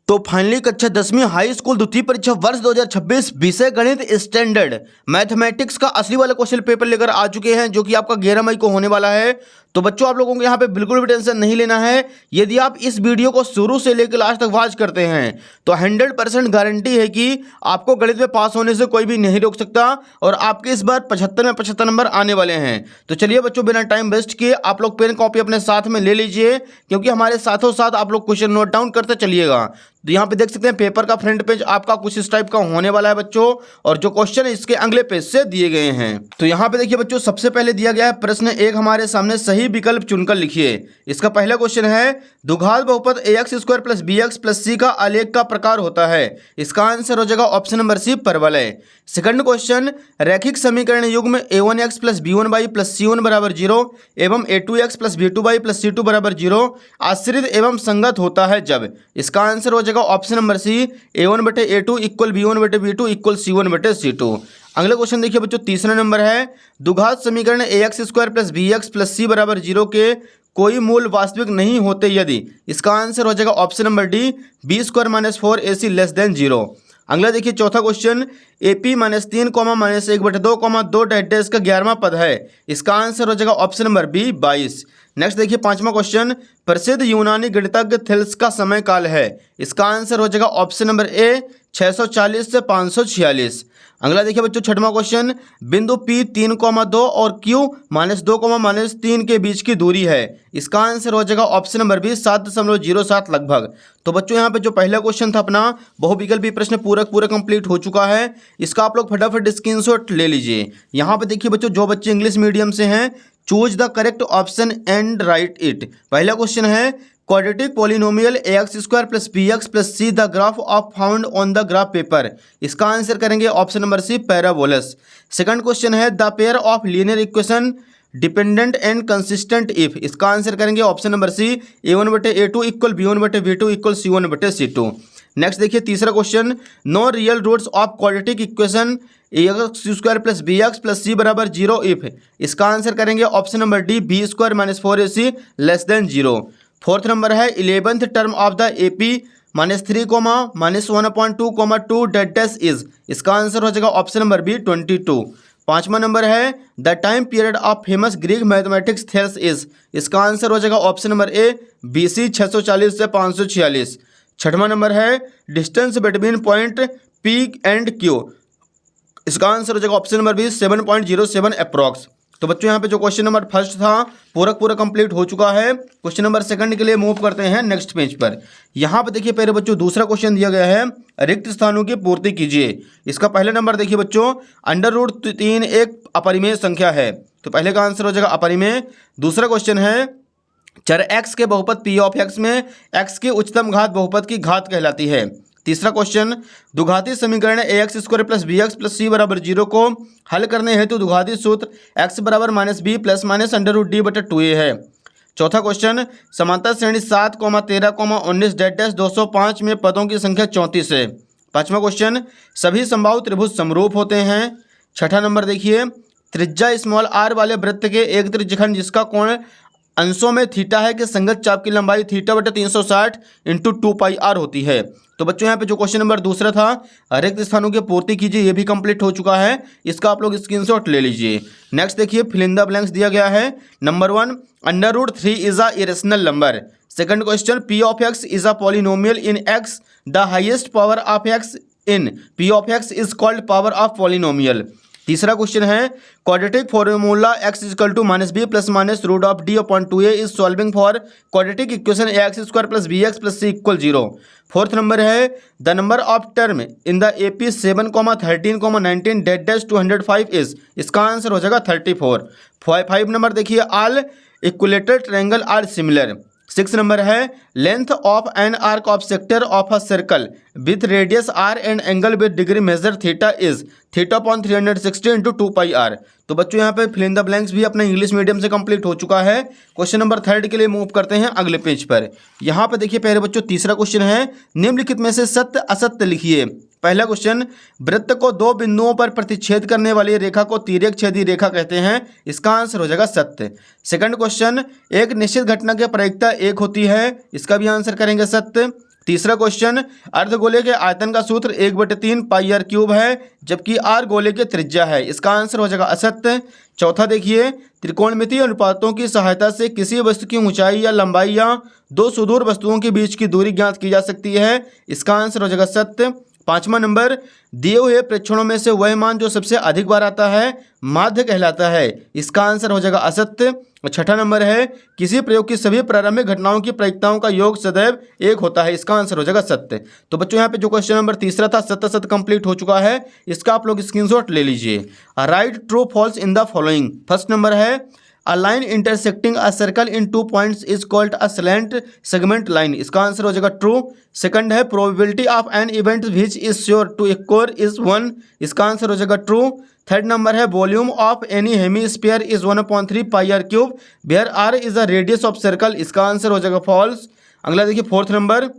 तो फाइनली कक्षा 10वीं हाई स्कूल द्वितीय परीक्षा वर्ष 2026 विषय गणित स्टैंडर्ड मैथमेटिक्स का असली वाला क्वेश्चन पेपर लेकर आ चुके हैं, जो कि आपका 11 मई को होने वाला है। तो बच्चों, आप लोगों को यहाँ पे बिल्कुल भी टेंशन नहीं लेना है। यदि आप इस वीडियो को शुरू से लेकर लास्ट तक वॉच करते हैं तो 100% गारंटी है कि आपको गणित में पास होने से कोई भी नहीं रोक सकता और आपके इस बार 75 में 75 नंबर आने वाले हैं। तो चलिए बच्चों, बिना टाइम वेस्ट किए आप लोग पेन कॉपी अपने साथ में ले लीजिए, क्योंकि हमारे साथों साथ आप लोग क्वेश्चन नोट डाउन करते चलिएगा। तो यहाँ पे देख सकते हैं पेपर का फ्रंट पेज आपका कुछ इस टाइप का होने वाला है बच्चों, और जो क्वेश्चन इसके अगले पेज से दिए गए हैं। तो यहाँ पे देखिए बच्चों, सबसे पहले दिया गया है प्रश्न 1 हमारे सामने, सही विकल्प चुनकर लिखिए। इसका पहला क्वेश्चन है द्विघात बहुपद ax² + bx + c का आलेख का प्रकार होता है। इसका आंसर हो जाएगा ऑप्शन नंबर सी, परवलय। सेकंड क्वेश्चन, रैखिक समीकरण युग्म a1x + b1y + c1 = 0 एवं a2x + b2y + c2 = 0 आश्रित एवं संगत होता है जब। इसका आंसर हो जाएगा option number C, a1/a2 = b1/b2 = c1/c2। अगला क्वेश्चन देखिए बच्चों, तीसरा नंबर है द्विघात समीकरण ax² + bx + c = 0 के कोई मूल वास्तविक नहीं होते यदि। इसका आंसर हो जाएगा option number D, b² - 4ac <= 0। अगला देखिए चौथा क्वेश्चन, AP - 3, -1/2, 2 डैश का 11वां पद है। इसका आंसर हो जाएगा ऑप्शन नंबर बी, 22। नेक्स्ट देखिए पांचवा क्वेश्चन, प्रसिद्ध यूनानी गणितज्ञ थेल्स का समय काल है। इसका आंसर हो जाएगा ऑप्शन नंबर ए, 640 से 546। अगला देखिए बच्चों छठवां क्वेश्चन, बिंदु P 3,2 और Q -2, -3 के बीच की दूरी है। इसका आंसर हो जाएगा ऑप्शन नंबर बी, 7.07 लगभग। तो बच्चों यहाँ पे जो पहला क्वेश्चन था अपना बहुविकल्पी प्रश्न पूरा कंप्लीट हो चुका है। इसका आप लोग फटाफट स्क्रीनशॉट ले लीजिए। यहाँ पे देखिए बच्चों, जो बच्चे इंग्लिश मीडियम से हैं, choose the correct option and write it. पहला क्वेश्चन है quadratic polynomial ax² + bx + c the graph of found on the graph paper. इसका आंसर करेंगे option number C, parabolas. Second question है the pair of linear equation dependent and consistent if. इसका answer करेंगे option number C, a1/a2 = b1/b2 = c1/c2। Next देखिए तीसरा question, no real roots of quadratic equation ax² + bx + c = 0 if. इसका answer करेंगे option number D, b² - 4ac <= 0। Fourth number है 11th term of the AP -3, -1/2, 2 dash is. इसका answer हो जाएगा option number B, 22। पांचवा number है the time period of famous Greek mathematics Thales is. इसका answer हो जाएगा ऑप्शन नंबर ए, BC 640 से 546। छठवां नंबर है distance between point P and Q। इसका आंसर हो जाएगा ऑप्शन नंबर बी, 7.07 अप्रॉक्स। तो बच्चों यहाँ पे जो क्वेश्चन नंबर फर्स्ट था पूरा कंप्लीट हो चुका है। क्वेश्चन नंबर सेकंड के लिए मूव करते हैं नेक्स्ट पेज पर। यहाँ पे देखिए पहले बच्चों दूसरा क्वेश्चन दिया गया है, रिक्त स्थानों की पूर्ति कीजिए। इसका पहला नंबर देखिए बच्चों, √3 एक अपरिमेय संख्या है, तो पहले का आंसर हो जाएगा अपरिमेय। दूसरा क्वेश्चन है चर x के बहुपद p(x) में x की उच्चतम घात बहुपद की घात कहलाती है। तीसरा क्वेश्चन, द्विघाती समीकरण ax² + bx + c = 0 को हल करने हेतु द्विघाती सूत्र x = -b ± √d/2a है। चौथा क्वेश्चन, समांतर श्रेणी 7, 13, 19 डैश 205 में पदों की संख्या 34 है। पांचवा क्वेश्चन, सभी समबाहु त्रिभुज समरूप होते हैं। छठा नंबर देखिए, त्रिज्या स्मॉल r वाले वृत्त के एक त्रिज्यखंड जिसका कोण अंशों में थीटा है कि संगत चाप की लंबाई θ/360 × 2πr होती है। तो बच्चों यहाँ पे जो क्वेश्चन नंबर दूसरा था रिक्त स्थानों की पूर्ति कीजिए, ये भी कंप्लीट हो चुका है। इसका आप लोग स्क्रीनशॉट ले लीजिए। नेक्स्ट देखिए फिल इन द ब्लैंक्स दिया गया है। Number 1, √3 is a irrational number. Second question, p(x) is a polynomial in x, the highest power of x in p(x) is called power of polynomial. तीसरा question है quadratic formula x = -b ± √d/2a is solving for quadratic equation ax² + bx + c = 0। Fourth number है the number of term in the AP 7, 13, 19 dash 205 is. इसका answer हो जाएगा 34। 5 number देखिए, all equilateral triangle are similar. 6 number है length of an arc of sector of a circle with radius r and angle with degree measure theta is θ/360 × 2πr। तो बच्चों यहाँ पे fill in the blanks भी अपना English medium से complete हो चुका है। क्वेश्चन नंबर थर्ड के लिए मूव करते हैं अगले पेज पर। यहाँ पे देखिए पहले बच्चों तीसरा क्वेश्चन है, निम्नलिखित में से सत्य असत्य लिखिए। पहला क्वेश्चन, वृत्त को 2 बिंदुओं पर प्रतिच्छेद करने वाली रेखा को तिर्यक छेदी रेखा कहते हैं। इसका आंसर हो जाएगा सत्य। सेकंड क्वेश्चन, एक निश्चित घटना की प्रायिकता 1 होती है। इसका भी आंसर करेंगे सत्य। तीसरा क्वेश्चन, अर्धगोले के आयतन का सूत्र 1/3 पाई आर क्यूब है जबकि आर गोले की त्रिज्या है। इसका आंसर हो जाएगा असत्य। चौथा देखिए, त्रिकोणमितीय अनुपातों की सहायता से किसी वस्तु की ऊंचाई या लंबाई या दो सुदूर वस्तुओं के बीच की दूरी ज्ञात की जा सकती है। इसका आंसर हो जाएगा सत्य। पांचवा नंबर, दिए हुए प्रेक्षणों में से वह मान जो सबसे अधिक बार आता है माध्य कहलाता है। इसका आंसर हो जाएगा असत्य। और छठा नंबर है, किसी प्रयोग की सभी प्रारंभिक घटनाओं की प्रायिकताओं का योग सदैव एक होता है। इसका आंसर हो जाएगा सत्य। तो बच्चों यहाँ पे जो क्वेश्चन नंबर तीसरा था सत्य कंप्लीट हो चुका है। इसका आप लोग स्क्रीनशॉट ले लीजिए। Right true falls in the following. First number है, A line intersecting a circle in 2 points is called a slant segment line। इसका आंसर हो जाएगा ट्रू। सेकंड है, probability of an event which is sure to occur is 1। इसका answer हो जाएगा true. Third number है, volume of any hemisphere is 1/3 pi r cube where r is the radius of circle. इसका answer हो जाएगा false. अगला देखिए fourth number,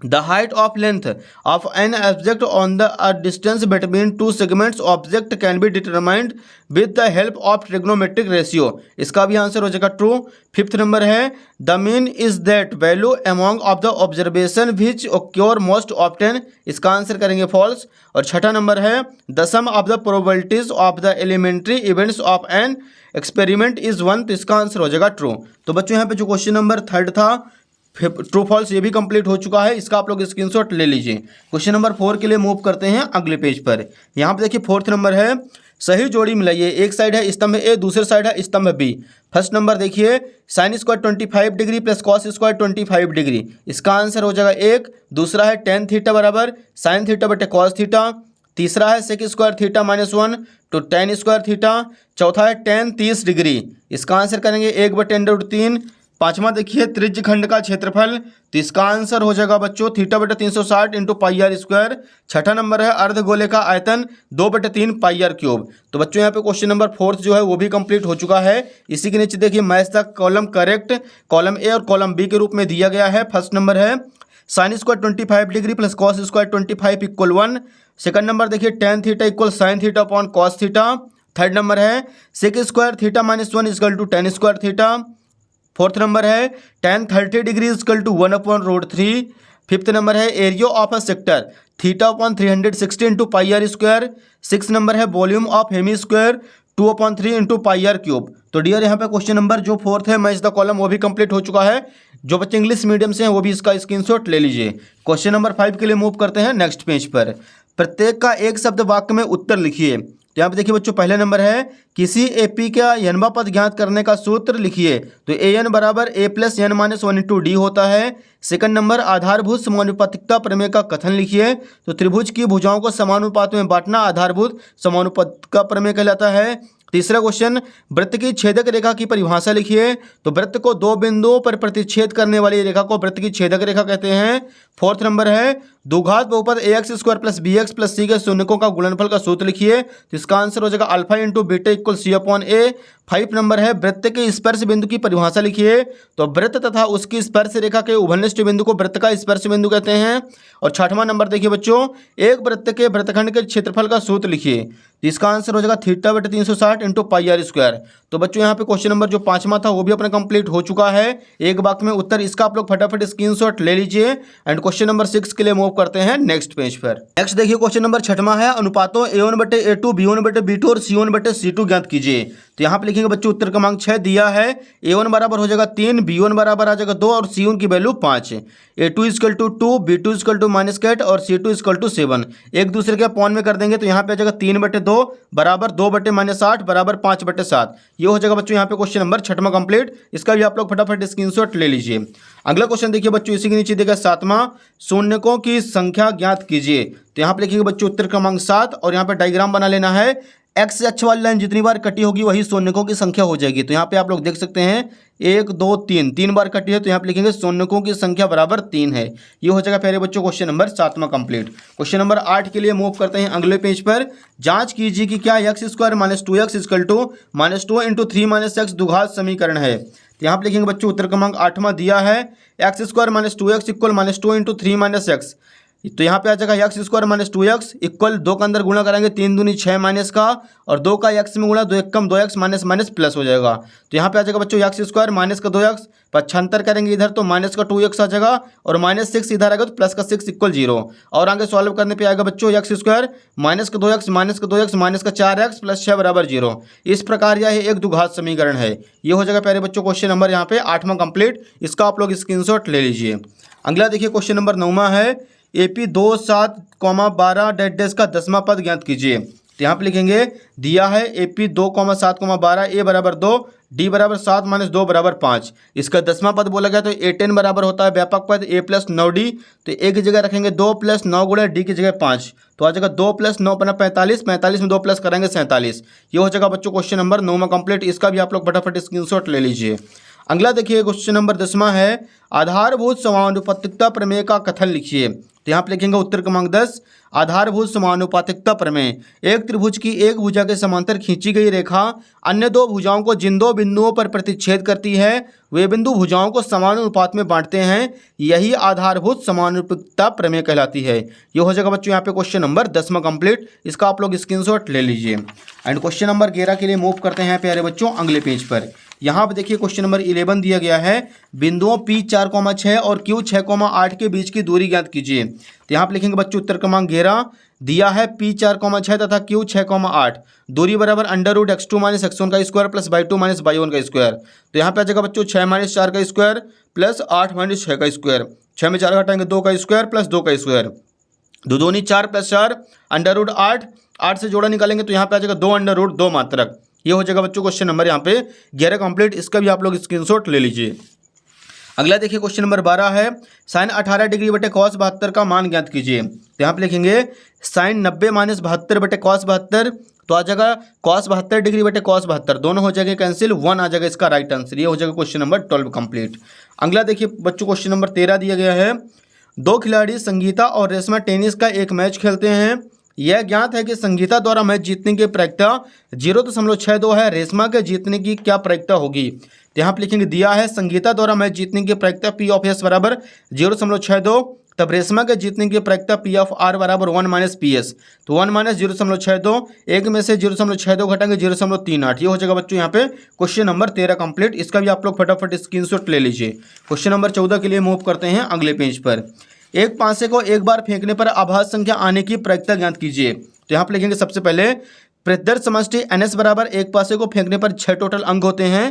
The height of length of an object on the distance between two segments object can be determined with the help of trigonometric ratio। इसका भी answer हो जाएगा true. Fifth number है, the mean is that value among of the observation which occur most often। इसका answer करेंगे false. और छठा number है, the sum of the probabilities of the elementary events of an experiment is 1। तो इसका answer हो जाएगा ट्रू। तो बच्चों यहाँ पे जो क्वेश्चन नंबर थर्ड था ट्रू फॉल्स ये भी कंप्लीट हो चुका है। इसका आप लोग स्क्रीनशॉट ले लीजिए। क्वेश्चन नंबर 4 के लिए मूव करते हैं अगले पेज पर। यहाँ पे देखिए फोर्थ नंबर है, सही जोड़ी मिलाइए। एक साइड है स्तंभ ए, दूसरे साइड है स्तंभ बी। फर्स्ट नंबर देखिए, sign square 25 degree plus cos square 25 degree. इसका आंसर हो जाएगा एक। दूसरा है टेन थीटा बराबर साइन थीटा बटे कॉस थीटा। तीसरा है सेक स्क्वायर थीटा -1 तो टेन स्क्वायर थीटा। चौथा है टेन 30 डिग्री। इसका आंसर करेंगे 1/10√3। पांचवा देखिए, त्रिज्य खंड का क्षेत्रफल। तो इसका आंसर हो जाएगा बच्चों थीटा बटे 360 इंटू पाई आर स्क्वायर। छठा नंबर है, अर्धगोले का आयतन 2/3 पाई आर क्यूब। तो बच्चों यहाँ पे क्वेश्चन नंबर फोर्थ जो है वो भी कंप्लीट हो चुका है। इसी के नीचे देखिए match the column correct, column A और कॉलम बी के रूप में दिया गया है। फर्स्ट नंबर है, sine square 25 degree plus cos square 25 equal 1। Second number देखिए, tan theta equal sine theta upon cos theta. Third number है, sec square theta -1 equal to tan square theta. Fourth number है, tan 30 degree equal to 1/√3। Fifth number है, area of a sector theta upon 360 into pi r square. Six number है, volume of hemisphere 2/3 into pi r cube. तो dear यहाँ पे question number जो fourth है match the column वो भी complete हो चुका है। जो बच्चे इंग्लिश मीडियम से हैं वो भी इसका स्क्रीनशॉट ले लीजिए। क्वेश्चन नंबर 5 के लिए मूव करते हैं नेक्स्ट पेज पर। प्रत्येक का एक शब्द वाक्य में उत्तर लिखिए। तो यहाँ पे देखिए बच्चों, पहले नंबर है, किसी एपी का यनवा पद ज्ञात करने का सूत्र लिखिए। तो an बराबर a plus n -1 into D होता है। सेकंड नंबर, आधारभूत समानुपातिकता प्रमेय का कथन लिखिए। तो त्रिभुज की भुजाओं को समानुपात में बांटना आधारभूत समानुपातिकता प्रमेय कहलाता है। तीसरा क्वेश्चन, वृत्त की छेदक रेखा की परिभाषा लिखिए। तो वृत्त को दो बिंदुओं पर प्रतिच्छेद करने वाली रेखा को वृत्त की छेदक रेखा कहते हैं। फोर्थ नंबर है, द्विघात बहुपद ax² plus bx plus c के शून्यकों का गुणनफल का सूत्र लिखिए। तो इसका आंसर हो जाएगा alpha into beta equal c/a। 5 number है, वृत्त के स्पर्श बिंदु की परिभाषा लिखिए। तो वृत्त तथा उसकी स्पर्श रेखा के उभयनिष्ठ बिंदु को वृत्त का स्पर्श बिंदु कहते हैं। और छठवां नंबर देखिए बच्चों, एक वृत्त के वृत्तखंड के क्षेत्रफल का सूत्र लिखिए। तो इसका आंसर हो जाएगा थीटा बटे 360 इंटू पाई आर स्क्वायर। तो बच्चों यहाँ पे क्वेश्चन नंबर जो पांचवा था वो भी अपना कंप्लीट हो चुका है। एक वाक्य में उत्तर, इसका आप लोग फटाफट स्क्रीनशॉट ले लीजिए। एंड क्वेश्चन नंबर 6 के लिए मूव करते हैं नेक्स्ट पेज पर। नेक्स्ट देखिए क्वेश्चन नंबर छठवा है, अनुपातों a1/a2 b1/b2 और c1/c2 ज्ञात कीजिए। तो यहाँ पे लिखेंगे बच्चों, उत्तर क्रमांक 6 दिया है। a1 बराबर हो जाएगा 3, b1 बराबर आ जाएगा 2 और c1 की value 5। a2 equal to 2, b2 equal to -8 और c2 इक्वल टू 7। एक दूसरे के अपॉन में कर देंगे तो यहाँ पे आ जाएगा 3/2 बराबर 2/-8 बराबर 5/7। ये हो जाएगा बच्चों यहाँ पे क्वेश्चन नंबर छठवां कंप्लीट। इसका भी आप लोग फटाफट स्क्रीनशॉट ले लीजिए। अगला क्वेश्चन देखिए बच्चों, इसी के नीचे देगा सातवां, शून्यकों की संख्या ज्ञात कीजिए। तो यहाँ पे लिखेंगे बच्चों उत्तर क्रमांक 7 और यहाँ पे डायग्राम बना लेना है। एक्स अक्ष वाली लाइन जितनी बार कटी होगी वही शून्यकों की संख्या हो जाएगी। तो यहाँ पे आप लोग देख सकते हैं 1 2 3 3 बार कटी है, तो यहाँ पे लिखेंगे शून्यकों की संख्या बराबर 3 है। ये हो जाएगा प्यारे बच्चों क्वेश्चन नंबर 7वां कंप्लीट। क्वेश्चन नंबर 8 के लिए मूव करते हैं अगले पेज पर। जांच कीजिए कि क्या x² - 2x equal to -2 into 3 - x द्विघात समीकरण है। तो यहाँ पे लिखेंगे बच्चों उत्तर क्रमांक 8वां दिया है, x² - 2x equal -2 into 3 - x। तो यहाँ पे आ जाएगा x square minus 2x equal 2 का अंदर गुणा करेंगे 3 दूनी 6 माइनस का और 2 का x में गुणा 2 एक कम 2x माइनस माइनस प्लस हो जाएगा। तो यहाँ पे आ जाएगा बच्चों एक्स स्क्वायर माइनस का 2x, पक्षांतर करेंगे इधर तो माइनस का 2x आ जाएगा और माइनस 6 इधर आएगा तो प्लस का 6 इक्वल 0। और आगे सॉल्व करने पे आएगा बच्चों एक्स स्क्वायर माइनस का 2x माइनस का 2x माइनस का 4x प्लस 6 बराबर 0। इस प्रकार यह एक द्विघात समीकरण है। ये हो जाएगा प्यारे बच्चों क्वेश्चन नंबर यहाँ पे 8वां कंप्लीट। इसका आप लोग स्क्रीनशॉट ले लीजिए। अगला देखिए क्वेश्चन नंबर 9वां है AP 2 7, 12 डेट डेस का 10वां पद ज्ञात कीजिए। तो यहाँ पे लिखेंगे दिया है AP 2, 7, 12 A बराबर 2 D बराबर 7 माइनस 2 बराबर 5। इसका 10वां पद बोला गया तो A10 बराबर होता है व्यापक पद A प्लस 9D। तो A की जगह रखेंगे 2 प्लस 9 गुणे D की जगह 5, तो आ जाएगा 2 प्लस 9 बना 45, 45 में 2 प्लस करेंगे 47। ये हो जाएगा बच्चों क्वेश्चन नंबर 9वां कंप्लीट। इसका भी आप लोग फटाफट स्क्रीनशॉट ले लीजिए। अगला देखिए क्वेश्चन नंबर 10वां है आधारभूत समानुपातिकता प्रमेय का कथन लिखिए। तो यहाँ पे लिखेंगे उत्तर क्रमांक 10 आधारभूत समानुपातिकता प्रमेय। एक त्रिभुज की एक भुजा के समांतर खींची गई रेखा अन्य दो भुजाओं को जिन दो बिंदुओं पर प्रतिच्छेद करती है वे बिंदु भुजाओं को समान अनुपात में बांटते हैं, यही आधारभूत समानुपातिकता प्रमेय कहलाती है। ये हो जाएगा बच्चों यहाँ पे क्वेश्चन नंबर 10वां कंप्लीट। इसका आप लोग स्क्रीनशॉट ले लीजिए। एंड क्वेश्चन नंबर 11 के लिए मूव करते हैं प्यारे बच्चों अगले पेज पर। यहाँ पे देखिए क्वेश्चन नंबर 11 दिया गया है बिंदुओं P 4,6 और Q 6,8 के बीच की दूरी ज्ञात कीजिए। तो यहाँ पे लिखेंगे बच्चों उत्तर क्रमांक 11 दिया है P 4,6 तथा Q 6,8 दूरी बराबर under root x2 minus x1 का square plus y2 minus y1 का स्क्वायर। तो यहाँ पे आ जाएगा बच्चों 6 माइनस 4 का स्क्वायर प्लस 8 माइनस 6 का स्क्वायर, 6 में 4 घटाएंगे 2 का स्क्वायर प्लस 2 का स्क्वायर, दो दूनी 4 प्लस 4 अंडर रूट 8, 8 से जोड़ा निकालेंगे तो यहाँ पे आ जाएगा 2 अंडर रूट 2 मात्रक। ये हो जाएगा बच्चों क्वेश्चन नंबर यहाँ पे 11 कंप्लीट। इसका भी आप लोग स्क्रीनशॉट ले लीजिए। अगला देखिए क्वेश्चन नंबर 12 है साइन 18 डिग्री बटे कॉस 72 का मान ज्ञात कीजिए। तो यहाँ पे लिखेंगे साइन 90 माइनस 72 बटे कॉस 72, तो आ जाएगा कॉस 72 डिग्री बटे कॉस 72, दोनों हो जाएंगे कैंसिल, 1 आ जाएगा इसका राइट आंसर। ये हो जाएगा क्वेश्चन नंबर 12 कंप्लीट। अगला देखिए बच्चों क्वेश्चन नंबर 13 दिया गया है दो खिलाड़ी संगीता और रेशमा टेनिस का एक मैच खेलते हैं। यह ज्ञात है कि संगीता द्वारा मैच जीतने की प्रायिकता 0.62 है, रेशमा के जीतने की क्या प्रायिकता होगी। तो यहाँ पे लिखेंगे दिया है संगीता द्वारा मैच जीतने की प्रायिकता P ऑफ S बराबर 0.62, तब रेशमा के जीतने की प्रायिकता P ऑफ R बराबर 1 माइनस PS, तो 1 माइनस 0.62, एक में से 0.62 घटाएंगे 0.38। ये हो जाएगा बच्चों यहाँ पे क्वेश्चन नंबर 13 कंप्लीट। इसका भी आप लोग फटाफट स्क्रीनशॉट ले लीजिए। क्वेश्चन नंबर 14 के लिए मूव करते हैं अगले पेज पर। एक पासे को एक बार फेंकने पर आभाज्य संख्या आने की प्रायिकता ज्ञात कीजिए। तो यहाँ पे लिखेंगे सबसे पहले प्रत्यर्थ समष्टि NS बराबर एक पासे को फेंकने पर 6 टोटल अंक होते हैं।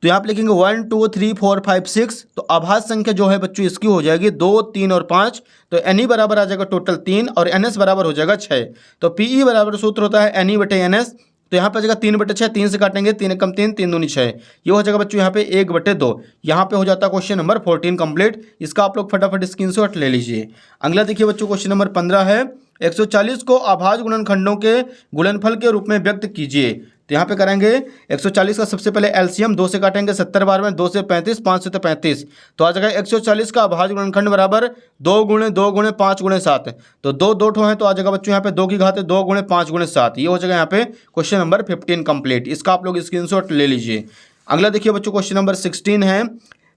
तो यहाँ पे लिखेंगे 1 2 3 4 5 6, तो आभाज्य संख्या जो है बच्चों इसकी हो जाएगी 2 3 और 5, तो NE बराबर आ जाएगा टोटल 3 और NS बराबर हो जाएगा 6। तो PE बराबर सूत्र होता है NE बटे NS, तो यहाँ पे आ जाएगा 3/6, 3 से काटेंगे 3 कम 3, 3 दूनी 6। ये हो जाएगा बच्चों यहाँ पे 1/2। यहाँ पे हो जाता है क्वेश्चन नंबर 14 कंप्लीट। इसका आप लोग फटाफट स्क्रीनशॉट ले लीजिए। अगला देखिए बच्चों क्वेश्चन नंबर 15 है 140 को अभाज्य गुणनखंडों के गुणनफल के रूप में व्यक्त कीजिए। तो यहाँ पे करेंगे 140 का सबसे पहले एलसीएम 2 से काटेंगे 70 बार में, 2 से 35, 5 से तो 35, तो आ जाएगा 140 का अभाज्य गुणनखंड बराबर 2 गुणे 2 गुणे 5 गुणे 7, तो 2 ठो है तो आ जाएगा बच्चों यहाँ पे 2 की घात 2 गुणे 5 गुणे 7। ये हो जाएगा यहाँ पे क्वेश्चन नंबर 15 कंप्लीट। इसका आप लोग स्क्रीनशॉट ले लीजिए। अगला देखिए बच्चों क्वेश्चन नंबर 16 है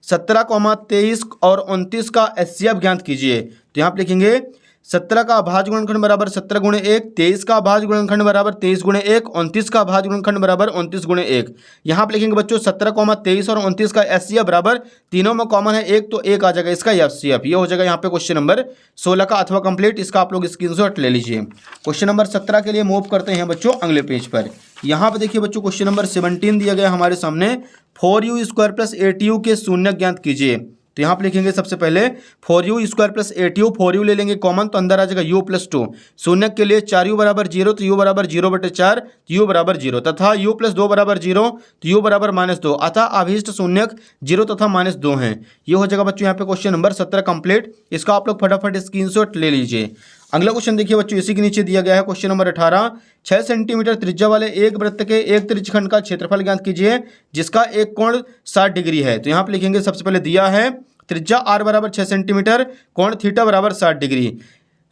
17, 23 और 29 का HCF ज्ञात कीजिए। तो यहाँ पे लिखेंगे 17 का अभाज्य गुणनखंड बराबर 17 गुणे 1, 23 का अभाज्य गुणनखंड बराबर 23 गुणे 1, 29 का अभाज्य गुणनखंड बराबर 29 गुणे 1। यहाँ पे लिखेंगे बच्चों 17, 23 और 29 का HCF बराबर, तीनों में कॉमन है 1 तो 1 आ जाएगा इसका HCF। ये हो जाएगा यहाँ पे क्वेश्चन नंबर 16 का अथवा कंप्लीट। इसका आप लोग स्क्रीनशॉट ले लीजिए। क्वेश्चन नंबर 17 के लिए मूव करते हैं बच्चों अगले पेज पर। यहाँ पे देखिए बच्चों क्वेश्चन नंबर 17 दिया गया हमारे सामने 4u स्क्वायर प्लस 8u के शून्य ज्ञात कीजिए। तो यहाँ पे लिखेंगे सबसे पहले 4u square plus 8u, 4u ले लेंगे कॉमन तो अंदर आ जाएगा u प्लस 2, शून्य के लिए 4u बराबर 0, तो u बराबर 0/4, u बराबर 0, तथा u प्लस 2 बराबर 0, तो u बराबर -2, अतः अभीष्ट शून्यक 0 तथा -2 हैं। ये हो जाएगा बच्चों यहाँ पे क्वेश्चन नंबर 17 कंप्लीट। इसका आप लोग फटाफट स्क्रीनशॉट ले लीजिए। अगला क्वेश्चन देखिए बच्चों इसी के नीचे दिया गया है क्वेश्चन नंबर 18 6 सेंटीमीटर त्रिज्या वाले एक वृत्त के एक त्रिज्यखंड का क्षेत्रफल ज्ञात कीजिए जिसका एक कोण 60 डिग्री है। तो यहाँ पे लिखेंगे सबसे पहले दिया है त्रिज्या r बराबर 6 सेंटीमीटर, कोण थीटा बराबर 60 डिग्री।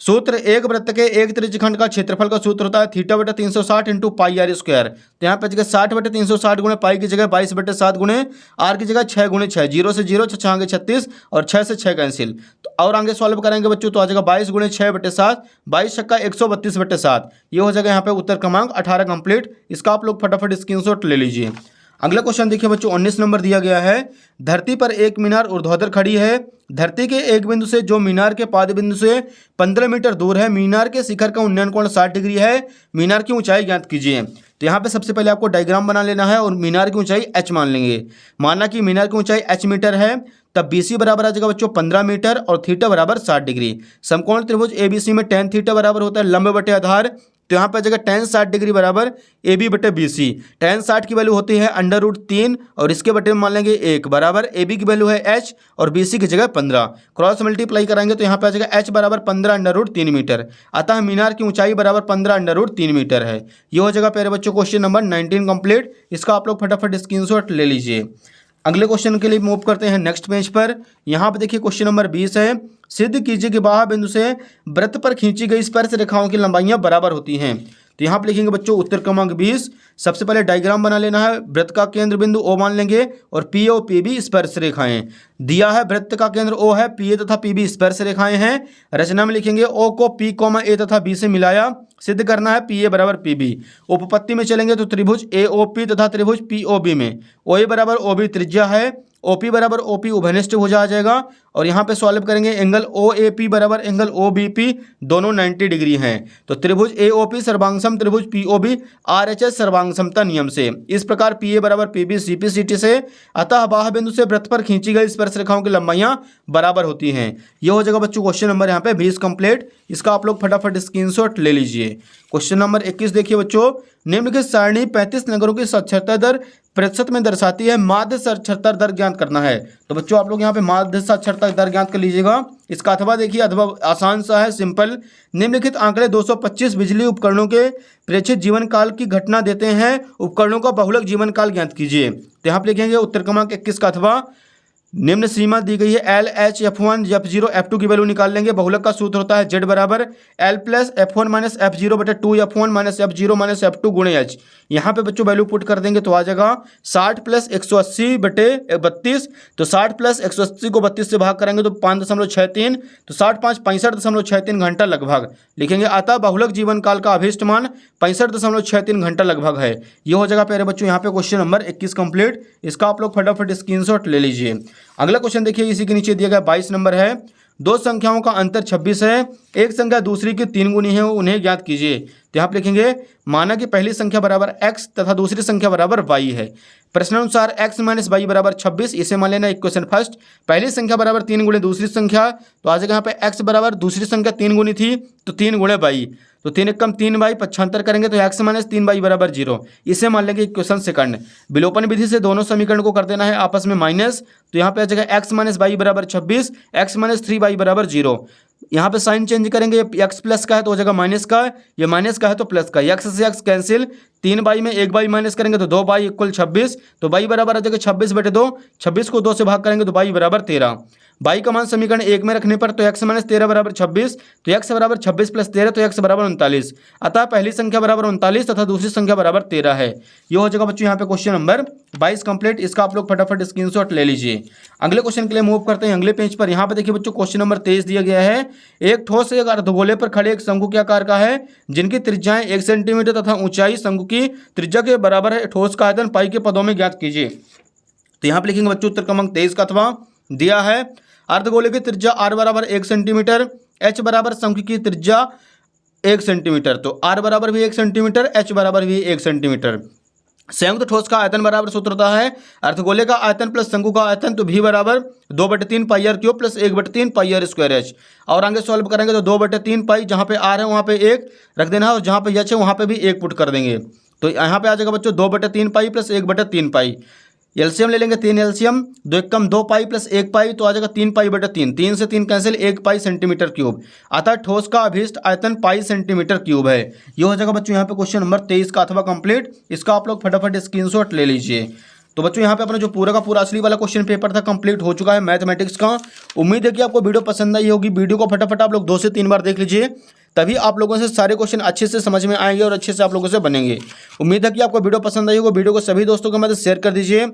सूत्र एक वृत्त के एक त्रिज्यखंड का क्षेत्रफल का सूत्र होता है θ/360 इंटू पाई r स्क्वायर। तो यहाँ पे जगह 60/360 गुणे पाई की जगह 22/7 गुणे r की जगह 6 गुणे 6, 0 से 0 6 6 36 और 6 से 6 कैंसिल, तो और आगे सॉल्व करेंगे बच्चों तो आ जाएगा 22 गुणे 6/7, 22 छक्का 132/7। ये हो जाएगा यहाँ पे उत्तर क्रमांक 18 कंप्लीट। इसका आप लोग फटाफट स्क्रीनशॉट ले लीजिए। अगला क्वेश्चन देखिए बच्चों 19 नंबर दिया गया है। धरती पर एक मीनार ऊर्ध्वाधर खड़ी है। धरती के एक बिंदु से जो मीनार के पाद बिंदु से 15 मीटर दूर है, मीनार के शिखर का उन्नयन कोण 60 डिग्री है। मीनार की ऊंचाई ज्ञात कीजिए। तो यहाँ पे सबसे पहले आपको डायग्राम बना लेना है और मीनार की ऊंचाई h मान लेंगे। माना कि मीनार की ऊंचाई h मीटर है, तब BC बराबर आ जाएगा बच्चों 15 मीटर और थीटा बराबर 60 डिग्री। समकोण त्रिभुज ABC में tan थीटा बराबर होता है लंब बटे आधार। तो यहाँ पे आ जाएगा tan 60 डिग्री बराबर AB बटे BC। tan 60 की वैल्यू होती है √3 और इसके बटे में मान लेंगे 1 बराबर AB की वैल्यू है h और BC की जगह 15। क्रॉस मल्टीप्लाई कराएंगे तो यहाँ पे आ जाएगा h बराबर 15 √3 मीटर। अतः मीनार की ऊंचाई बराबर 15 √3 मीटर है। ये हो जाएगा प्यारे बच्चों क्वेश्चन नंबर 19 कंप्लीट। इसका आप लोग फटाफट स्क्रीनशॉट ले लीजिए। अगले क्वेश्चन के लिए मूव करते हैं नेक्स्ट पेज पर। यहाँ पे देखिए क्वेश्चन नंबर 20 है। सिद्ध कीजिए कि बाह्य बिंदु से वृत्त पर खींची गई स्पर्श रेखाओं की लंबाइयाँ बराबर होती हैं। तो यहाँ पे लिखेंगे बच्चों उत्तर क्रमांक 20। सबसे पहले डायग्राम बना लेना है। वृत्त का केंद्र बिंदु O मान लेंगे और P और PB स्पर्श रेखाएं दिया है। वृत्त का केंद्र O है, PA तथा PB स्पर्श रेखाएं हैं। रचना में लिखेंगे O को P, A तथा B से मिलाया। सिद्ध करना है PA बराबर PB। उपपत्ति में चलेंगे तो त्रिभुज AOP तथा त्रिभुज POB में OA बराबर OB त्रिज्या है, OP बराबर OP उभयनिष्ठ भुज आ जाएगा। और यहाँ पे सॉल्व करेंगे एंगल OAP बराबर एंगल OBP, दोनों 90 डिग्री हैं। तो त्रिभुज AOP सर्वांगसम त्रिभुज POB RHS सर्वांगसमता नियम से। इस प्रकार PA बराबर PB CP CT से। अतः बाह्य बिंदु से वृत्त पर खींची गई स्पर्श रेखाओं की लंबाइयाँ बराबर होती हैं। यह हो जाएगा बच्चों क्वेश्चन नंबर यहाँ पे 20 कंप्लीट। इसका आप लोग फटाफट स्क्रीनशॉट ले लीजिए। क्वेश्चन नंबर 21 देखिए बच्चों। निम्नलिखित सारणी 35 नगरों की साक्षरता दर प्रतिशत में दर्शाती है। माध्य साक्षरता दर ज्ञात करना है। तो बच्चों आप लोग यहाँ पे माध्य साक्षरता दर ज्ञात कर लीजिएगा। इसका अथवा देखिए, अथवा आसान सा है, सिंपल। निम्नलिखित आंकड़े 225 बिजली उपकरणों के प्रेक्षित जीवन काल की घटना देते हैं। उपकरणों का बहुलक जीवन काल ज्ञात कीजिए। तो यहाँ पे लिखेंगे उत्तर क्रमांक 21 का अथवा। निम्न सीमा दी गई है LH F1 F0 F2 की वैल्यू निकाल लेंगे। बहुलक का सूत्र होता है Z बराबर L plus F1 minus F0 बटे 2 F1 minus F0 minus F2 गुणे H। यहाँ पे बच्चों वैल्यू पुट कर देंगे तो आ जाएगा 60 प्लस 180 बटे 32। तो 60 प्लस 180 को 32 से भाग करेंगे तो 5.63। तो 60 5 65.63 घंटा लगभग लिखेंगे। अतः बहुलक जीवन काल का अभीष्ट मान 65.63 घंटा लगभग है। ये हो जाएगा प्यारे बच्चों यहाँ पे क्वेश्चन नंबर 21 कंप्लीट। इसका आप लोग फटाफट स्क्रीनशॉट ले लीजिए। अगला क्वेश्चन देखिए, इसी के नीचे दिया गया 22 नंबर है। दो संख्याओं का अंतर 26 है। एक संख्या दूसरी की 3 गुनी है, उन्हें ज्ञात कीजिए। तो यहाँ पे लिखेंगे माना कि पहली संख्या बराबर x तथा दूसरी संख्या बराबर y है। प्रश्नानुसार x माइनस वाई बराबर 26। इसे मान लेना इक्वेशन फर्स्ट। पहली संख्या बराबर 3 गुणे दूसरी संख्या। तो आ जाएगा यहाँ पे x बराबर दूसरी संख्या 3 गुनी थी तो 3 गुणे y। तो 3 एकम 3 y 75 करेंगे तो x माइनस 3 y बराबर 0। इसे मान लेंगे इक्वेशन सेकंड। विलोपन विधि से दोनों समीकरण को कर देना है आपस में माइनस। तो यहाँ पे आ जाएगा x माइनस वाई बराबर 26, x माइनस 3y बराबर 0। यहाँ पे साइन चेंज करेंगे, x प्लस का है तो हो जाएगा माइनस का, ये माइनस का है तो प्लस का। x से x कैंसिल, 3y में 1y माइनस करेंगे तो 2y इक्वल 26। तो y बराबर आ जाएगा 26 बटे 2। 26 को 2 से भाग करेंगे तो y बराबर 13। y का मान समीकरण 1 में रखने पर तो x माइनस 13 बराबर 26। तो x बराबर 26 प्लस 13 तो x बराबर 39। अतः पहली संख्या बराबर 39 तथा दूसरी संख्या बराबर 13 है। ये हो जाएगा बच्चों यहाँ पे क्वेश्चन नंबर 22 कंप्लीट। इसका आप लोग फटाफट स्क्रीनशॉट ले लीजिए। अगले क्वेश्चन के लिए मूव करते हैं अगले पेज पर। यहाँ पे देखिए बच्चों क्वेश्चन नंबर 23 दिया गया है। एक ठोस एक अर्धगोले पर खड़े एक शंकु के आकार का है जिनकी त्रिज्याएं 1 सेंटीमीटर तथा ऊंचाई शंकु की त्रिज्या के बराबर है। ठोस का आयतन पाई के पदों में ज्ञात कीजिए। तो यहाँ पे लिखेंगे बच्चों उत्तर क्रमांक 23 का अथवा दिया है। अर्धगोले की त्रिज्या r बराबर 1 सेंटीमीटर, h बराबर शंकु की त्रिज्या 1 सेंटीमीटर। तो r बराबर भी 1 सेंटीमीटर, h बराबर भी 1 सेंटीमीटर। संयुक्त ठोस का आयतन बराबर सूत्र होता है अर्धगोले का आयतन प्लस शंकु का आयतन। तो v बराबर 2/3 पाई r क्यूब प्लस 1/3 पाई r स्क्वायर h। और आगे सॉल्व करेंगे तो 2/3 पाई, जहाँ पे r है वहाँ पे 1 रख देना है और जहाँ पे h है वहाँ पे भी 1 पुट कर देंगे। तो यहाँ पे आ जाएगा बच्चों 2/3 पाई प्लस 1/3 पाई। एलसीएम ले लेंगे, 3 एलसीएम 2 एकम 2 पाई प्लस 1 पाई तो आ जाएगा 3 पाई बटा 3। 3 से 3 कैंसिल, 1 पाई सेंटीमीटर क्यूब। अतः ठोस का अभीष्ट आयतन पाई सेंटीमीटर क्यूब है। ये हो जाएगा बच्चों यहाँ पे क्वेश्चन नंबर 23 का अथवा कंप्लीट। इसका आप लोग फटाफट स्क्रीनशॉट ले लीजिए। तो बच्चों यहाँ पे अपना जो पूरा का पूरा असली वाला क्वेश्चन पेपर था कंप्लीट हो चुका है मैथमेटिक्स का। उम्मीद है कि आपको वीडियो पसंद आई होगी। वीडियो को फटाफट आप लोग 2 से 3 बार देख लीजिए, तभी आप लोगों से सारे क्वेश्चन अच्छे से समझ में आएंगे और अच्छे से आप लोगों से बनेंगे। उम्मीद है कि आपको वीडियो पसंद आई होगी। वीडियो को सभी दोस्तों के मदद शेयर कर दीजिए।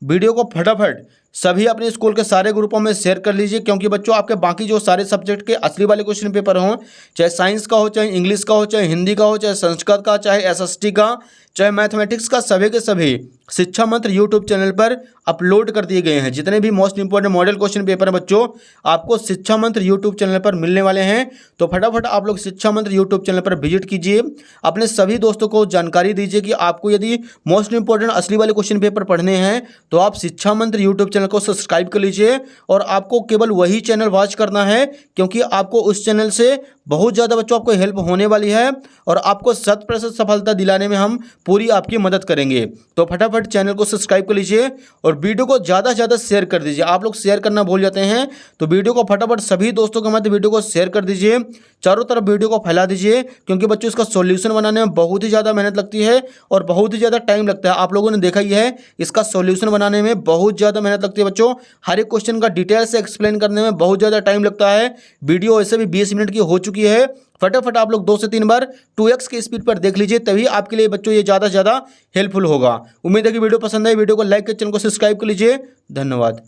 वीडियो को फटाफट सभी अपने स्कूल के सारे ग्रुपों में शेयर कर लीजिए, क्योंकि बच्चों आपके बाकी जो सारे सब्जेक्ट के असली वाले क्वेश्चन पेपर हों, चाहे साइंस का हो, चाहे इंग्लिश का हो, चाहे हिंदी का हो, चाहे संस्कृत का, चाहे एसएसटी का, चाहे मैथमेटिक्स का, सभी के सभी शिक्षा मंत्र यूट्यूब चैनल पर अपलोड कर दिए गए हैं। जितने भी most important model question paper हैं बच्चों, आपको शिक्षा मंत्र यूट्यूब चैनल पर मिलने वाले हैं। तो फटाफट आप लोग शिक्षा मंत्र यूट्यूब चैनल पर विजिट कीजिए, अपने सभी दोस्तों को जानकारी दीजिए कि आपको यदि मोस्ट इंपॉर्टेंट असली वाले क्वेश्चन पेपर पढ़ने हैं तो आप शिक्षा मंत्र यूट्यूब चैनल को सब्सक्राइब कर लीजिए। और आपको केवल वही चैनल वॉच करना है, क्योंकि आपको उस चैनल से बहुत ज़्यादा बच्चों आपको हेल्प होने वाली है और आपको 100% सफलता दिलाने में हम पूरी आपकी मदद करेंगे। तो फटाफट चैनल को सब्सक्राइब कर लीजिए और वीडियो को ज़्यादा से ज़्यादा शेयर कर दीजिए। आप लोग शेयर करना भूल जाते हैं, तो वीडियो को फटाफट सभी दोस्तों के मध्य वीडियो को शेयर कर दीजिए, चारों तरफ वीडियो को फैला दीजिए, क्योंकि बच्चों इसका सॉल्यूशन बनाने में बहुत ही ज़्यादा मेहनत लगती है और बहुत ही ज़्यादा टाइम लगता है। आप लोगों ने देखा ही है, इसका सॉल्यूशन बनाने में बहुत ज़्यादा मेहनत लगती है बच्चों। हर एक क्वेश्चन का डिटेल से एक्सप्लेन करने में बहुत ज़्यादा टाइम लगता है। वीडियो ऐसे भी 20 मिनट की हो चुकी है। फटाफट आप लोग 2 से 3 बार 2x की स्पीड पर देख लीजिए, तभी आपके लिए बच्चों ये ज़्यादा से ज़्यादा हेल्पफुल होगा। उम्मीद है कि वीडियो पसंद है। वीडियो को लाइक कर चैनल को सब्सक्राइब कर लीजिए। धन्यवाद।